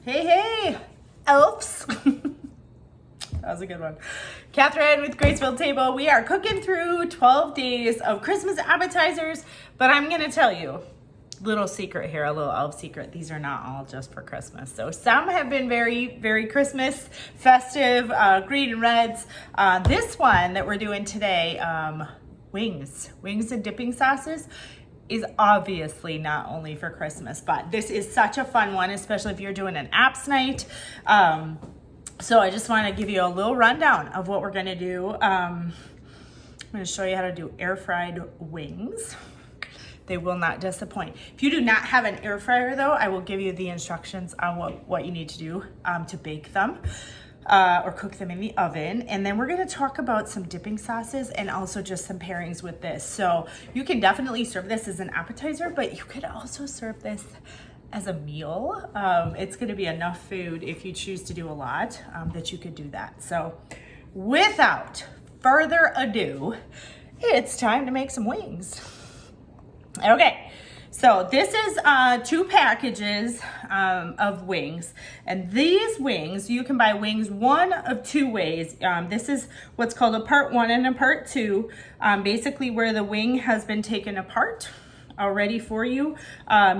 Hey, hey, elves. That was a good one. Catherine with Graceful Table. We are cooking through 12 days of Christmas appetizers, but I'm gonna tell you, little secret here, a little elf secret. These are not all just for Christmas. So some have been very, very Christmas festive, green and reds. This one that we're doing today, wings and dipping sauces, is obviously not only for Christmas, but this is such a fun one, especially if you're doing an apps night. So I just want to give you a little rundown of what we're going to do. I'm going to show you how to do air fried wings. They will not disappoint. If you do not have an air fryer though, I will give you the instructions on what you need to do to bake them. Or cook them in the oven. And then we're gonna talk about some dipping sauces and also just some pairings with this. So you can definitely serve this as an appetizer, but you could also serve this as a meal. It's gonna be enough food if you choose to do a lot that you could do that. So without further ado, it's time to make some wings. Okay. So this is 2 packages of wings, and these wings, you can buy wings one of 2 ways. This is what's called a part 1 and a part 2, basically where the wing has been taken apart already for you.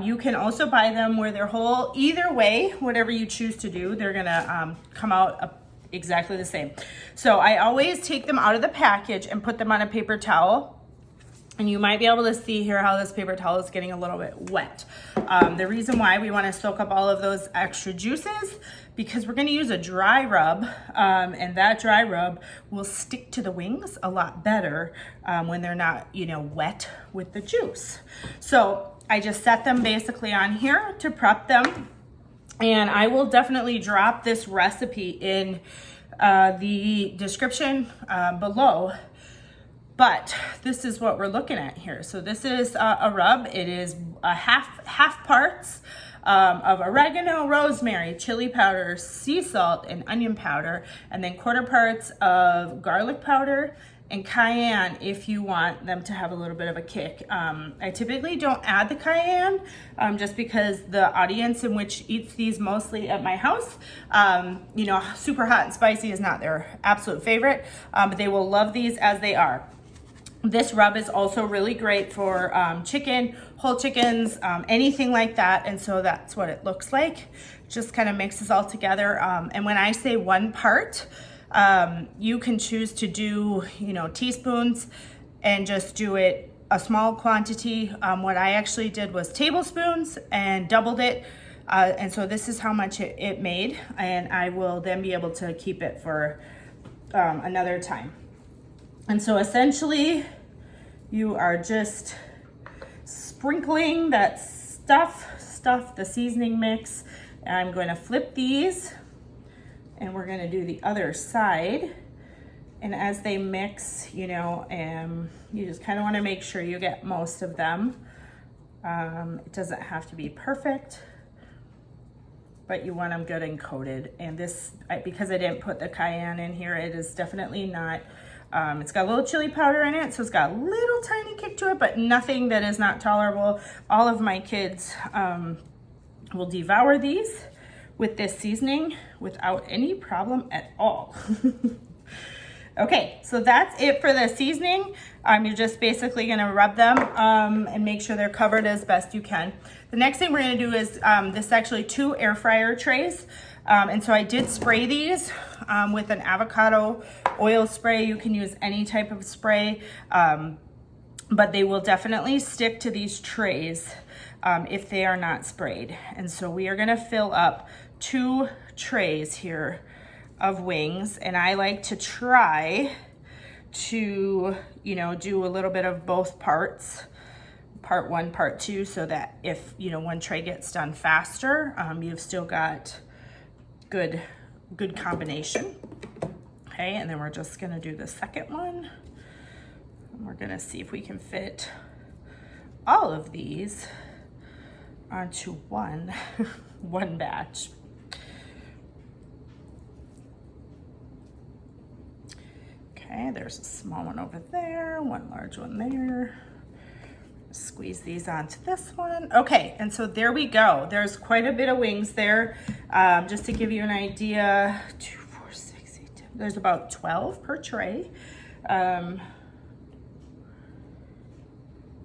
You can also buy them where they're whole. Either way, whatever you choose to do, they're gonna come out exactly the same. So I always take them out of the package and put them on a paper towel. And you might be able to see here how this paper towel is getting a little bit wet. The reason why we want to soak up all of those extra juices, because we're going to use a dry rub, and that dry rub will stick to the wings a lot better when they're not, wet with the juice. So I just set them basically on here to prep them, and I will definitely drop this recipe in the description below. But this is what we're looking at here. So this is a rub. It is a half parts of oregano, rosemary, chili powder, sea salt, and onion powder, and then quarter parts of garlic powder and cayenne if you want them to have a little bit of a kick. I typically don't add the cayenne just because the audience in which eats these mostly at my house, super hot and spicy is not their absolute favorite, but they will love these as they are. This rub is also really great for chicken, whole chickens, anything like that. And so that's what it looks like. Just kind of mixes all together. And when I say 1 part, you can choose to do, teaspoons and just do it a small quantity. What I actually did was tablespoons and doubled it. And so this is how much it made. And I will then be able to keep it for another time. And so essentially, you are just sprinkling that stuff, the seasoning mix. And I'm going to flip these, and we're going to do the other side. And as they mix, you just kind of want to make sure you get most of them. It doesn't have to be perfect, but you want them good and coated. And this, because I didn't put the cayenne in here, it is definitely not. It's got a little chili powder in it, so it's got a little tiny kick to it, but nothing that is not tolerable. All of my kids will devour these with this seasoning without any problem at all. Okay, so that's it for the seasoning. You're just basically gonna rub them and make sure they're covered as best you can. The next thing we're gonna do is, this is actually 2 air fryer trays. And so I did spray these with an avocado oil spray. You can use any type of spray, but they will definitely stick to these trays if they are not sprayed. And so we are gonna fill up 2 trays here of wings. And I like to try to, do a little bit of both parts, part 1, part 2, so that if, one tray gets done faster, you've still got good combination. Okay, and then we're just gonna do the second one. And we're gonna see if we can fit all of these onto one batch. Okay, there's a small one over there, one large one there. Squeeze these onto this one. Okay, and so there we go. There's quite a bit of wings there. Just to give you an idea, 2, 4, 6, 8, 10, there's about 12 per tray.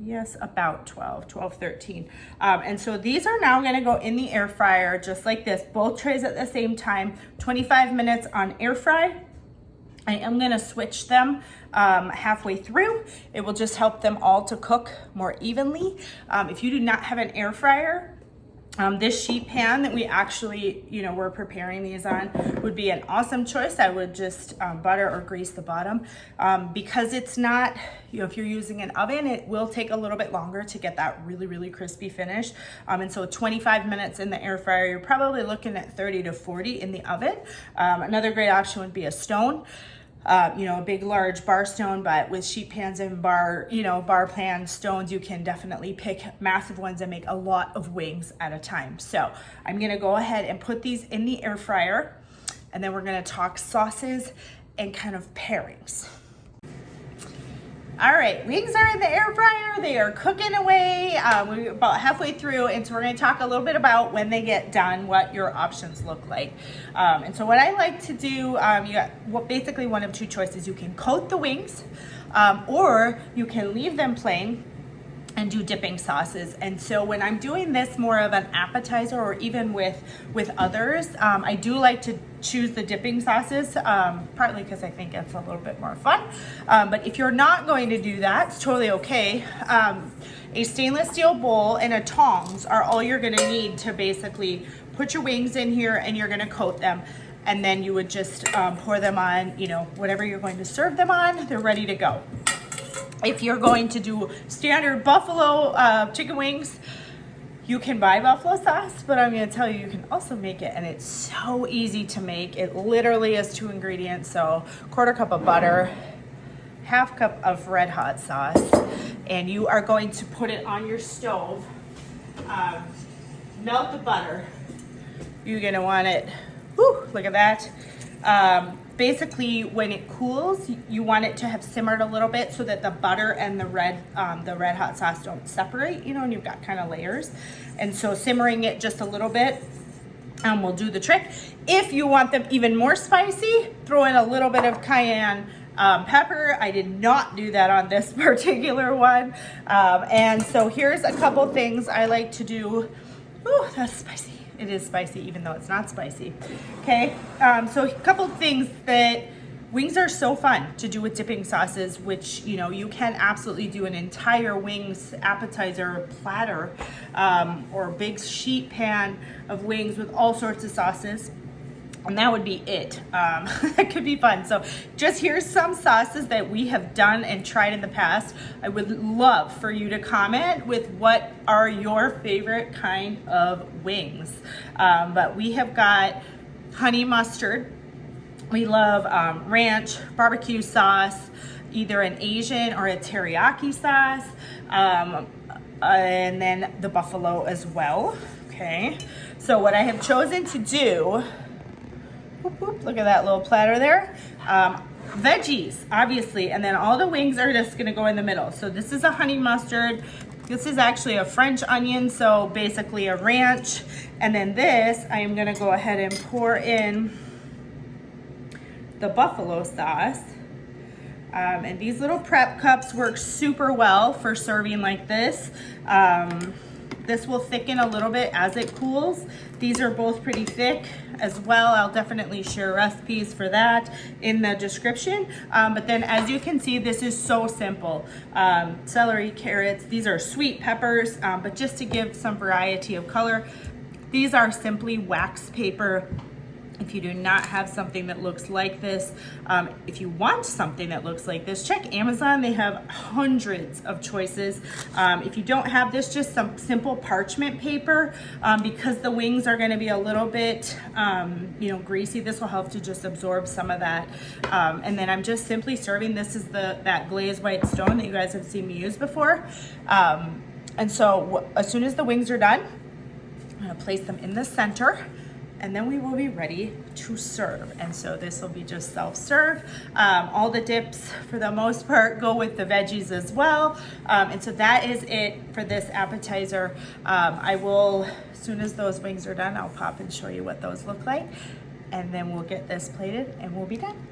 Yes, about 12, 13. And so these are now gonna go in the air fryer just like this, both trays at the same time, 25 minutes on air fry. I am gonna switch them halfway through. It will just help them all to cook more evenly. If you do not have an air fryer, this sheet pan that we actually, we're preparing these on would be an awesome choice. I would just butter or grease the bottom because it's not, if you're using an oven, it will take a little bit longer to get that really, really crispy finish. And so 25 minutes in the air fryer, you're probably looking at 30 to 40 in the oven. Another great option would be a stone. A big large bar stone, but with sheet pans and bar pan stones, you can definitely pick massive ones and make a lot of wings at a time. So I'm gonna go ahead and put these in the air fryer, and then we're gonna talk sauces and kind of pairings. All right, wings are in the air fryer. They are cooking away. We're about halfway through, and so we're gonna talk a little bit about when they get done, what your options look like. And so what I like to do, you got basically one of two choices. You can coat the wings, or you can leave them plain and do dipping sauces. And so when I'm doing this more of an appetizer or even with others, I do like to choose the dipping sauces, partly because I think it's a little bit more fun. But if you're not going to do that, it's totally okay. A stainless steel bowl and a tongs are all you're gonna need to basically put your wings in here, and you're gonna coat them. And then you would just pour them on, whatever you're going to serve them on, they're ready to go. If you're going to do standard buffalo chicken wings, you can buy buffalo sauce, but I'm gonna tell you, you can also make it, and it's so easy to make. It literally is 2 ingredients, so 1/4 cup of butter, 1/2 cup of red hot sauce, and you are going to put it on your stove. Melt the butter. You're gonna want it, look at that. Basically, when it cools, you want it to have simmered a little bit so that the butter and the red hot sauce don't separate, and you've got kind of layers. And so simmering it just a little bit will do the trick. If you want them even more spicy, throw in a little bit of cayenne pepper. I did not do that on this particular one. And so here's a couple things I like to do. Ooh, that's spicy. It is spicy, even though it's not spicy. Okay, so a couple things that wings are so fun to do with dipping sauces, which, you can absolutely do an entire wings appetizer platter or a big sheet pan of wings with all sorts of sauces. And that would be it. That could be fun. So just here's some sauces that we have done and tried in the past. I would love for you to comment with what are your favorite kind of wings. But we have got honey mustard. We love ranch, barbecue sauce, either an Asian or a teriyaki sauce, and then the buffalo as well. Okay, so what I have chosen to do, look at that little platter there. Veggies, obviously, and then all the wings are just gonna go in the middle. So this is a honey mustard. This is actually a French onion, so basically a ranch. And then this, I am gonna go ahead and pour in the buffalo sauce. And these little prep cups work super well for serving like this. This will thicken a little bit as it cools. These are both pretty thick as well. I'll definitely share recipes for that in the description. But then as you can see, this is so simple. Celery, carrots, these are sweet peppers, but just to give some variety of color, these are simply wax paper. If you do not have something that looks like this, if you want something that looks like this, check Amazon. They have hundreds of choices. If you don't have this, just some simple parchment paper, because the wings are gonna be a little bit, greasy. This will help to just absorb some of that. And then I'm just simply serving, this is that glazed white stone that you guys have seen me use before. And so as soon as the wings are done, I'm gonna place them in the center. and then we will be ready to serve. And so this will be just self-serve. All the dips, for the most part, go with the veggies as well. And so that is it for this appetizer. I will, as soon as those wings are done, I'll pop and show you what those look like. And then we'll get this plated and we'll be done.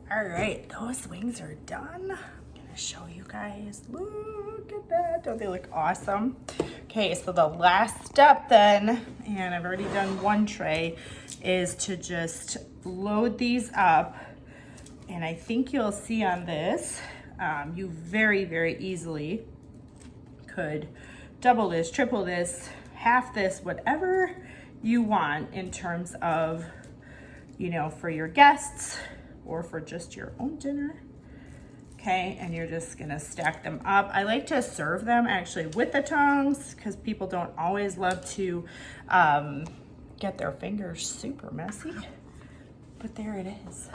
All right, those wings are done. I'm gonna show you guys. Look at that, don't they look awesome? Okay, so the last step then, and I've already done one tray, is to just load these up. And I think you'll see on this, you very, very easily could double this, triple this, half this, whatever you want in terms of, you know, for your guests or for just your own dinner. Okay, and you're just gonna stack them up. I like to serve them actually with the tongs because people don't always love to get their fingers super messy, but there it is.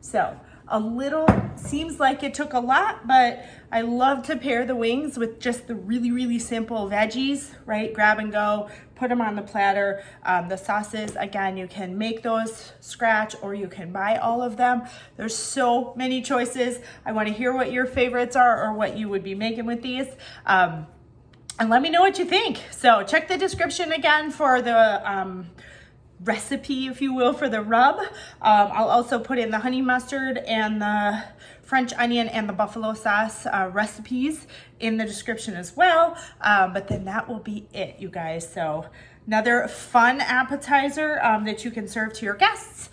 So a little, seems like it took a lot, but I love to pair the wings with just the really, really simple veggies, right? Grab and go, put them on the platter. The sauces, again, you can make those scratch or you can buy all of them. There's so many choices. I wanna hear what your favorites are or what you would be making with these. And let me know what you think. So check the description again for the recipe, if you will, for the rub. I'll also put in the honey mustard and the French onion and the buffalo sauce recipes in the description as well. But then that will be it, you guys. So another fun appetizer that you can serve to your guests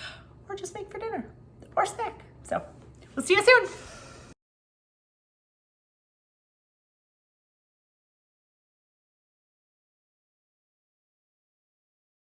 or just make for dinner or snack. So we'll see you soon.